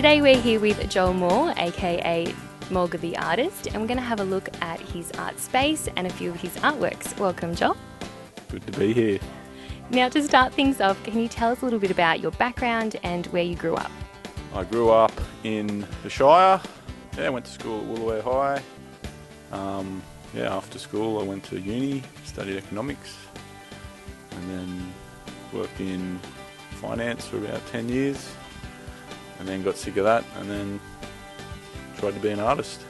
Today we're here with Joel Moore, aka Mulga the artist, and we're going to have a look at his art space and a few of his artworks. Welcome, Joel. Good to be here. Now, to start things off, can you tell us a little bit about your background and where you grew up? I grew up in the Shire. I went to school at Woolaware High. After school I went to uni, studied economics, and then worked in finance for about 10 years, and then got sick of that, and then tried to be an artist.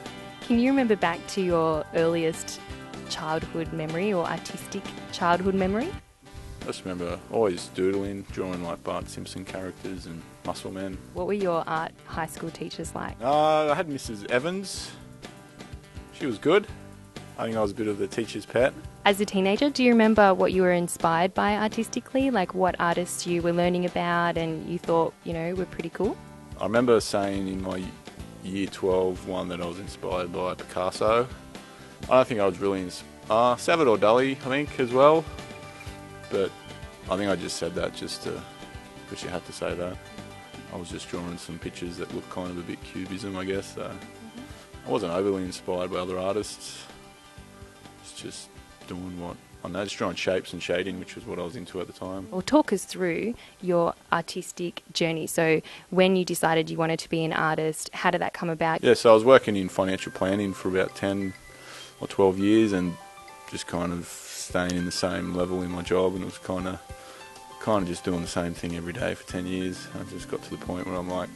Can you remember back to your earliest childhood memory or artistic childhood memory? I just remember always doodling, drawing like Bart Simpson characters and muscle men. What were your art high school teachers like? I had Mrs. Evans. She was good. I think I was a bit of the teacher's pet. As a teenager, do you remember what you were inspired by artistically? Like what artists you were learning about and you thought, were pretty cool? I remember saying in my year 12 one that I was inspired by Picasso. I don't think I was really Salvador Dali, I think, as well. But I think I just said that because you had to say that. I was just drawing some pictures that looked kind of a bit cubism, I guess. I wasn't overly inspired by other artists. It's just doing just drawing shapes and shading, which was what I was into at the time. Well, talk us through your artistic journey. So when you decided you wanted to be an artist, how did that come about? Yeah, so I was working in financial planning for about 10 or 12 years and just kind of staying in the same level in my job, and it was kind of just doing the same thing every day for 10 years. I just got to the point where I'm like,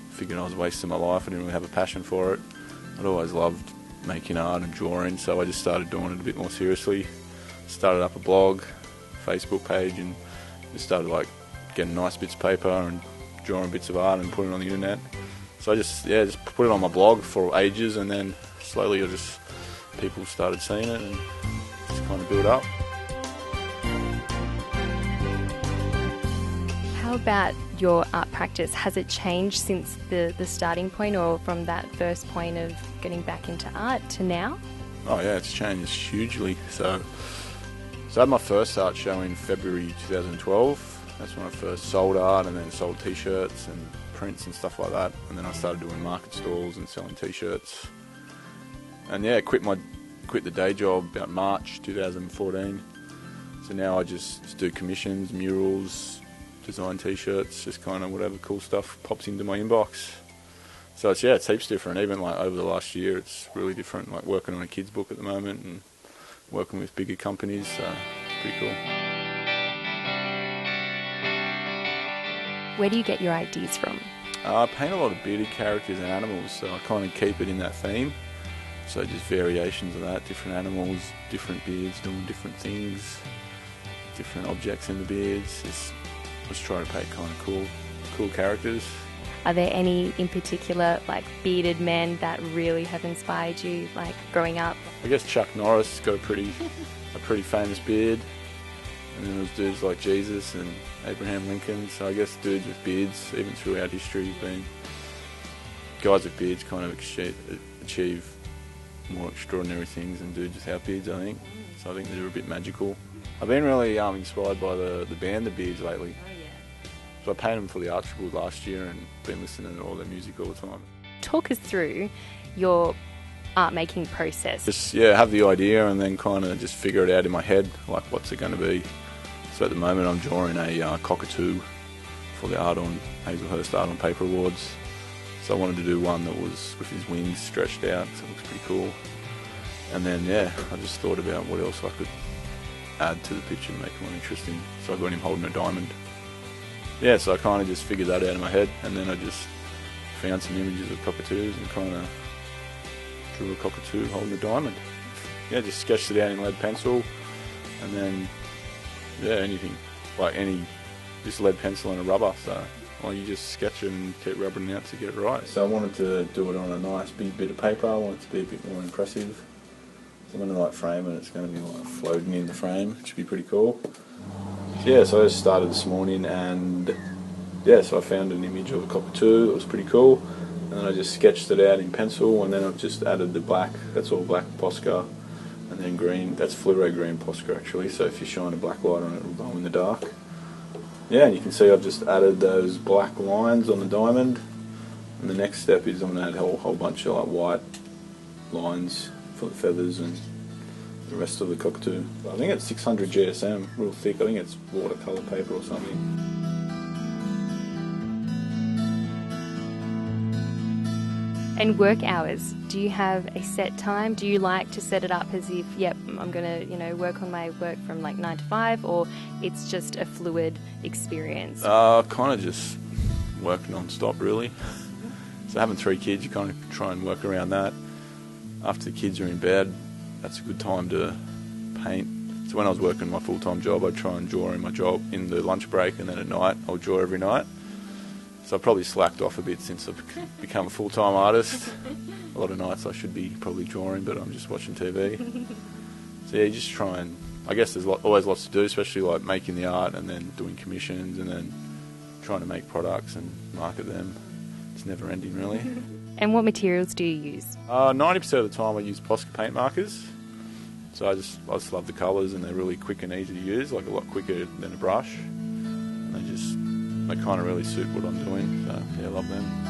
figuring I was wasting my life. I didn't really have a passion for it. I'd always loved making art and drawing, so I just started doing it a bit more seriously. Started up a blog, Facebook page, and just started like getting nice bits of paper and drawing bits of art and putting it on the internet. So I just put it on my blog for ages, and then slowly people started seeing it and just kind of built up. How about your art practice? Has it changed since the starting point, or from that first point of getting back into art to now? Oh yeah, it's changed hugely. So I had my first art show in February 2012. That's when I first sold art, and then sold t-shirts and prints and stuff like that. And then I started doing market stalls and selling t-shirts. And quit the day job about March 2014. So now I just do commissions, murals, design t-shirts, just kind of whatever cool stuff pops into my inbox. So it's heaps different. Even like over the last year, it's really different. Like working on a kid's book at the moment and working with bigger companies, so it's pretty cool. Where do you get your ideas from? I paint a lot of bearded characters and animals, so I kind of keep it in that theme. So just variations of that, different animals, different beards doing different things, different objects in the beards. Just try to paint kind of cool characters. Are there any in particular, like bearded men, that really have inspired you, like growing up? I guess Chuck Norris got a pretty famous beard, and then there's dudes like Jesus and Abraham Lincoln. So I guess dudes with beards, even throughout history, guys with beards kind of achieve more extraordinary things than dudes without beards, I think. So I think they're a bit magical. I've been really inspired by the band The Beards lately. So I painted them for the art school last year and been listening to all their music all the time. Talk us through your art making process. Just have the idea and then kind of just figure it out in my head, like what's it going to be. So at the moment I'm drawing a cockatoo for the Hazelhurst Art on Paper Awards. So I wanted to do one that was with his wings stretched out, so it looks pretty cool. And then I just thought about what else I could add to the picture and make it more interesting. So I got him holding a diamond. So I kind of just figured that out in my head, and then I just found some images of cockatoos and kind of drew a cockatoo holding a diamond. Just sketched it out in lead pencil, and then anything, just lead pencil and a rubber. So you just sketch it and keep rubbing it out to get it right. So I wanted to do it on a nice big bit of paper. I wanted it to be a bit more impressive. So I'm going to frame it. It's going to be floating in the frame, which should be pretty cool. So I just started this morning, and so I found an image of a cockatoo that was pretty cool, and then I just sketched it out in pencil, and then I've just added the black. That's all black Posca, and then green. That's fluoro green Posca actually. So if you shine a black light on it, it'll glow in the dark. And you can see I've just added those black lines on the diamond, And the next step is I'm going to add a whole bunch of like white lines for the feathers and the rest of the cockatoo. I think it's 600 GSM, real thick. I think it's watercolour paper or something. And work hours, do you have a set time? Do you like to set it up as if, yep, I'm going to, work on my work from like 9 to 5, or it's just a fluid experience? Kind of just work non-stop, really. So having 3 kids, you kind of try and work around that. After the kids are in bed, that's a good time to paint. So when I was working my full-time job, I'd try and draw in my job in the lunch break, and then at night, I'll draw every night. So I've probably slacked off a bit since I've become a full-time artist. A lot of nights I should be probably drawing, but I'm just watching TV. So yeah, you just try and, I guess there's always lots to do, especially like making the art and then doing commissions and then trying to make products and market them. It's never ending, really. And what materials do you use? 90% of the time I use Posca paint markers. So I just love the colours, and they're really quick and easy to use, like a lot quicker than a brush. And they kind of really suit what I'm doing, so yeah, I love them.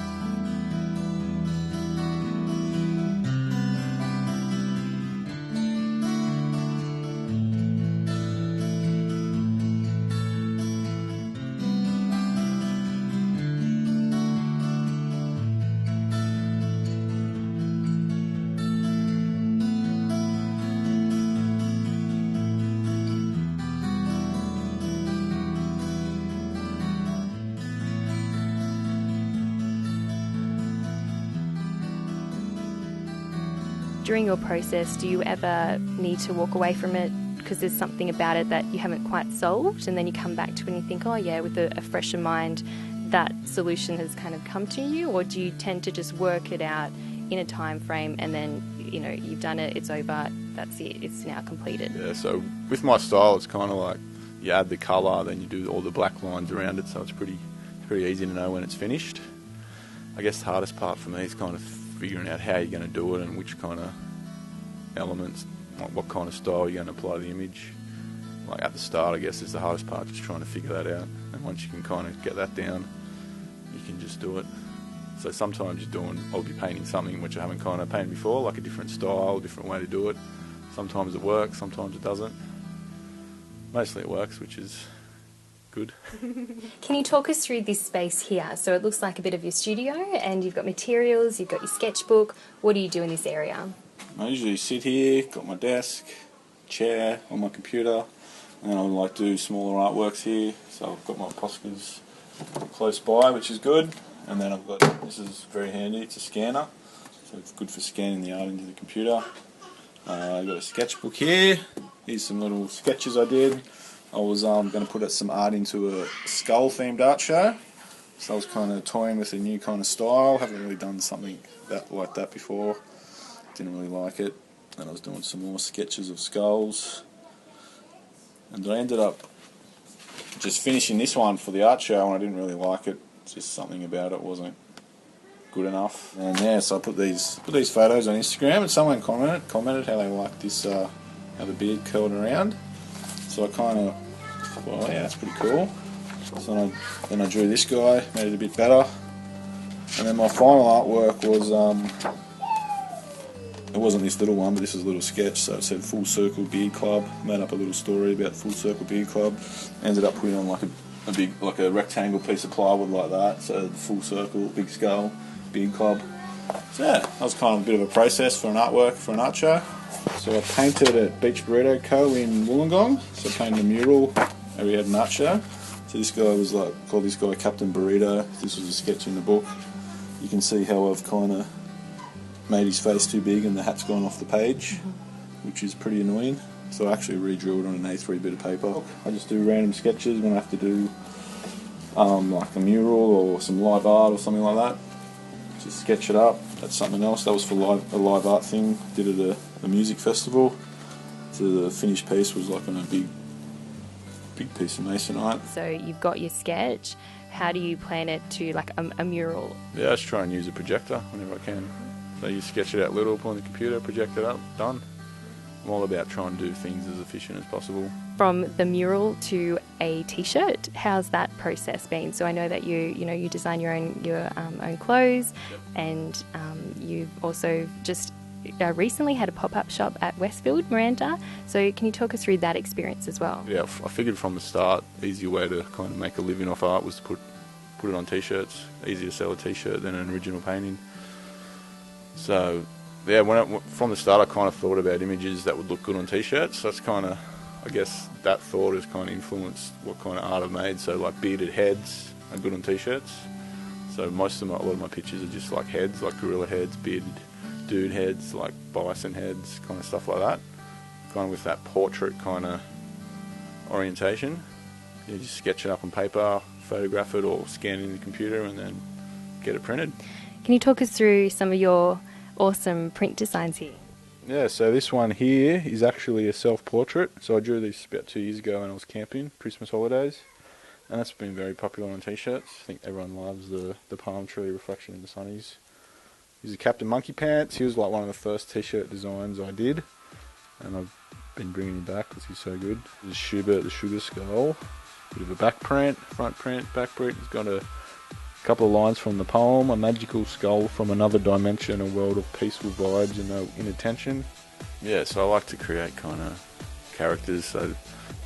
During your process, do you ever need to walk away from it because there's something about it that you haven't quite solved, and then you come back to it and you think, oh yeah, with a fresher mind, that solution has kind of come to you? Or do you tend to just work it out in a time frame and then, you've done it, it's over, that's it, it's now completed? Yeah, so with my style, it's kind of like you add the colour, then you do all the black lines around it, so it's pretty easy to know when it's finished. I guess the hardest part for me is kind of figuring out how you're going to do it and which kind of elements, like what kind of style you're going to apply to the image. Like at the start, I guess, is the hardest part, just trying to figure that out. And once you can kind of get that down, you can just do it. So sometimes I'll be painting something which I haven't kind of painted before, like a different style, a different way to do it. Sometimes it works, sometimes it doesn't. Mostly it works, which is good. Can you talk us through this space here? So it looks like a bit of your studio, and you've got materials, you've got your sketchbook. What do you do in this area? I usually sit here, got my desk, chair on my computer, and I like to do smaller artworks here. So I've got my Poscas close by, which is good. And then I've got, this is very handy, it's a scanner, so it's good for scanning the art into the computer. I've got a sketchbook here. Here's some little sketches I did. I was going to put some art into a skull-themed art show, so I was kind of toying with a new kind of style. Haven't really done something like that before. Didn't really like it. And I was doing some more sketches of skulls. And I ended up just finishing this one for the art show, and I didn't really like it. Just something about it wasn't good enough. And yeah, so I put these photos on Instagram, and someone commented how they liked this, how the beard curled around. So I kind of thought, well, yeah, that's pretty cool. So then I drew this guy, made it a bit better. And then my final artwork was, it wasn't this little one, but this was a little sketch. So it said Full Circle Beard Club. Made up a little story about Full Circle Beard Club. Ended up putting on like a rectangle piece of plywood like that. So full circle, big skull, beard club. So yeah, that was kind of a bit of a process for an artwork for an art show. So I painted at Beach Burrito Co. in Wollongong. So I painted a mural and we had an art show. So this guy was called this guy Captain Burrito. This was a sketch in the book. You can see how I've kind of made his face too big and the hat's gone off the page, which is pretty annoying. So I actually re-drew it on an A3 bit of paper. I just do random sketches when I have to do like a mural or some live art or something like that. Just sketch it up. That's something else. That was for a live art thing. Did it at a music festival. So the finished piece was like on a big piece of masonite. So you've got your sketch. How do you plan it to like a mural? Yeah, I just try and use a projector whenever I can. So you sketch it out little, put on the computer, project it up, done. I'm all about trying to do things as efficient as possible. From the mural to a t-shirt, how's that process been? So I know that you design your own clothes, and you've also just recently had a pop-up shop at Westfield, Miranda. So can you talk us through that experience as well? Yeah, I figured from the start, the easier way to kind of make a living off art was to put it on t-shirts. Easier to sell a t-shirt than an original painting. So yeah, from the start I kind of thought about images that would look good on t-shirts. So that's kind of, I guess that thought has kind of influenced what kind of art I've made. So like bearded heads are good on t-shirts. So a lot of my pictures are just like heads, like gorilla heads, bearded dude heads, like bison heads, kind of stuff like that. Kind of with that portrait kind of orientation. You just sketch it up on paper, photograph it, or scan it in the computer and then get it printed. Can you talk us through some of your awesome print designs here? Yeah, so this one here is actually a self-portrait. So I drew this about 2 years ago when I was camping, Christmas holidays. And that's been very popular on t-shirts. I think everyone loves the palm tree reflection in the sunnies. These are Captain Monkey Pants. He was like one of the first t-shirt designs I did. And I've been bringing him back because he's so good. This is Schubert the Sugar Skull. Bit of a back print, front print, back print. He's got a couple of lines from the poem. A magical skull from another dimension, a world of peaceful vibes and no inattention. Yeah, so I like to create kind of characters. So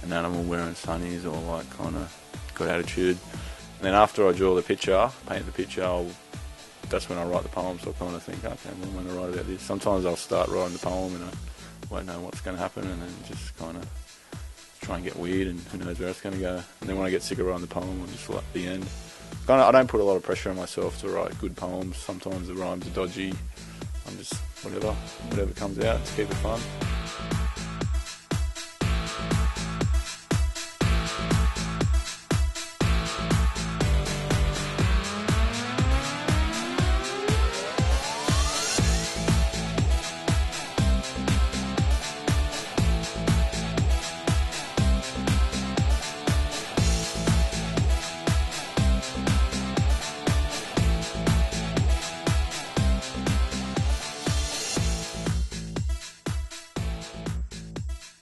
an animal wearing sunnies or like kind of good attitude. And then after I draw the picture, paint the picture, that's when I write the poem. So I kind of think, okay, what am I going to write about this? Sometimes I'll start writing the poem and I won't know what's going to happen, and then just kind of try and get weird, and who knows where it's going to go. And then when I get sick of writing the poem, I'll just write the end. I don't put a lot of pressure on myself to write good poems. Sometimes the rhymes are dodgy. I'm just whatever comes out, just keep it fun.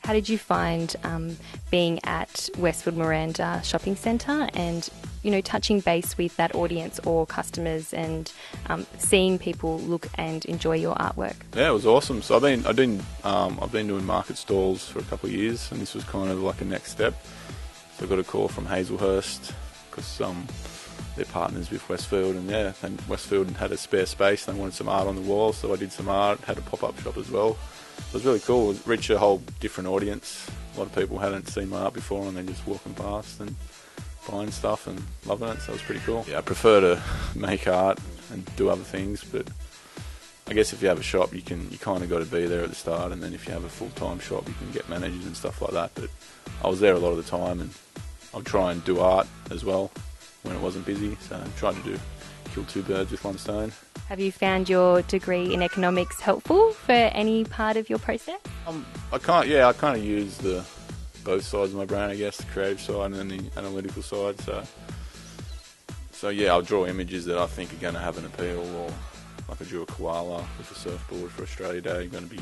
How did you find being at Westfield Miranda Shopping Centre and, touching base with that audience or customers and seeing people look and enjoy your artwork? Yeah, it was awesome. So I've been doing market stalls for a couple of years, and this was kind of like a next step. So I got a call from Hazelhurst because they're partners with Westfield, and Westfield had a spare space. They wanted some art on the wall, so I did some art. Had a pop-up shop as well. It was really cool. It reached a whole different audience. A lot of people hadn't seen my art before, and they're just walking past and buying stuff and loving it, so it was pretty cool. Yeah, I prefer to make art and do other things, but I guess if you have a shop, you kind of got to be there at the start, and then if you have a full-time shop, you can get managers and stuff like that. But I was there a lot of the time, and I'd try and do art as well when it wasn't busy, so I tried to kill two birds with one stone. Have you found your degree in economics helpful for any part of your process? I kind of use both sides of my brain, I guess, the creative side and the analytical side. So yeah, I'll draw images that I think are going to have an appeal, or like I drew a koala with a surfboard for Australia Day. I'm going to be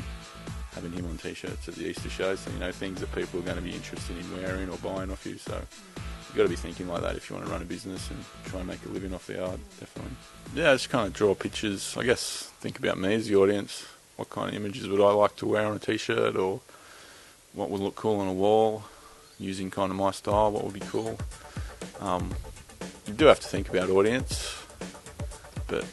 having him on t-shirts at the Easter show, so things that people are going to be interested in wearing or buying off you. So you've got to be thinking like that if you want to run a business and try and make a living off the art, definitely. Yeah, just kind of draw pictures. I guess think about me as the audience. What kind of images would I like to wear on a t-shirt, or what would look cool on a wall using kind of my style? What would be cool? You do have to think about audience, but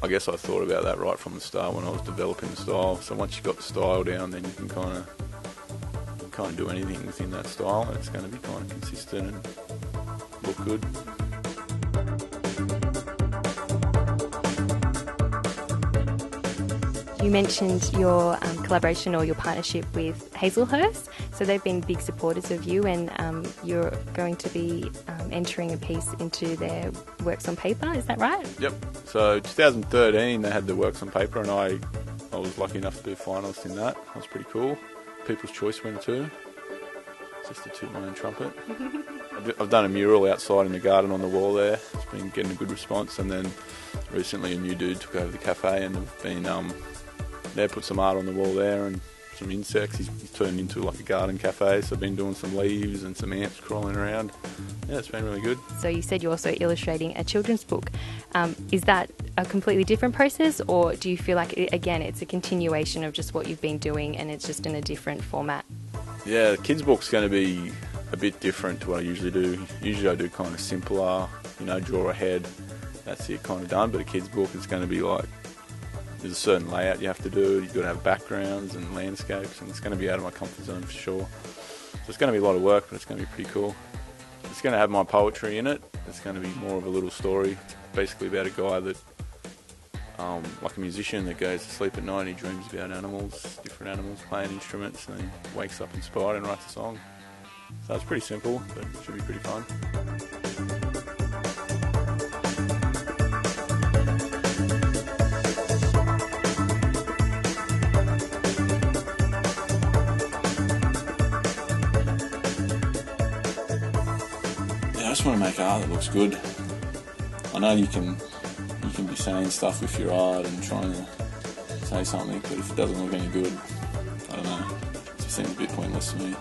I guess I thought about that right from the start when I was developing the style. So once you've got the style down, then you can kind of do anything within that style, and it's going to be kind of consistent and look good. You mentioned your collaboration or your partnership with Hazelhurst, so they've been big supporters of you, and you're going to be entering a piece into their Works on Paper, is that right? Yep. So 2013 they had the Works on Paper, and I was lucky enough to be a finalist in that. That was pretty cool. People's Choice winner too. Just to toot my own trumpet. I've done a mural outside in the garden on the wall there. It's been getting a good response, and then recently a new dude took over the cafe and have been put some art on the wall there, and it's some insects. He's turned into like a garden cafe, so I've been doing some leaves and some ants crawling around. Yeah, it's been really good. So you said you're also illustrating a children's book. Is that a completely different process, or do you feel like, again, it's a continuation of just what you've been doing and it's just in a different format? Yeah, the kids' book's going to be a bit different to what I usually do. Usually I do kind of simpler, draw a head, that's it, kind of done. But a kids' book is going to be like, there's a certain layout you have to do. You've got to have backgrounds and landscapes, and it's going to be out of my comfort zone for sure. So it's going to be a lot of work, but it's going to be pretty cool. It's going to have my poetry in it. It's going to be more of a little story, basically about a guy that, like a musician that goes to sleep at night and he dreams about animals, different animals, playing instruments, and then wakes up inspired and writes a song. So it's pretty simple, but it should be pretty fun. Yeah, I just want to make art that looks good. I know you can be saying stuff with your art and trying to say something, but if it doesn't look any good, I don't know, it just seems a bit pointless to me.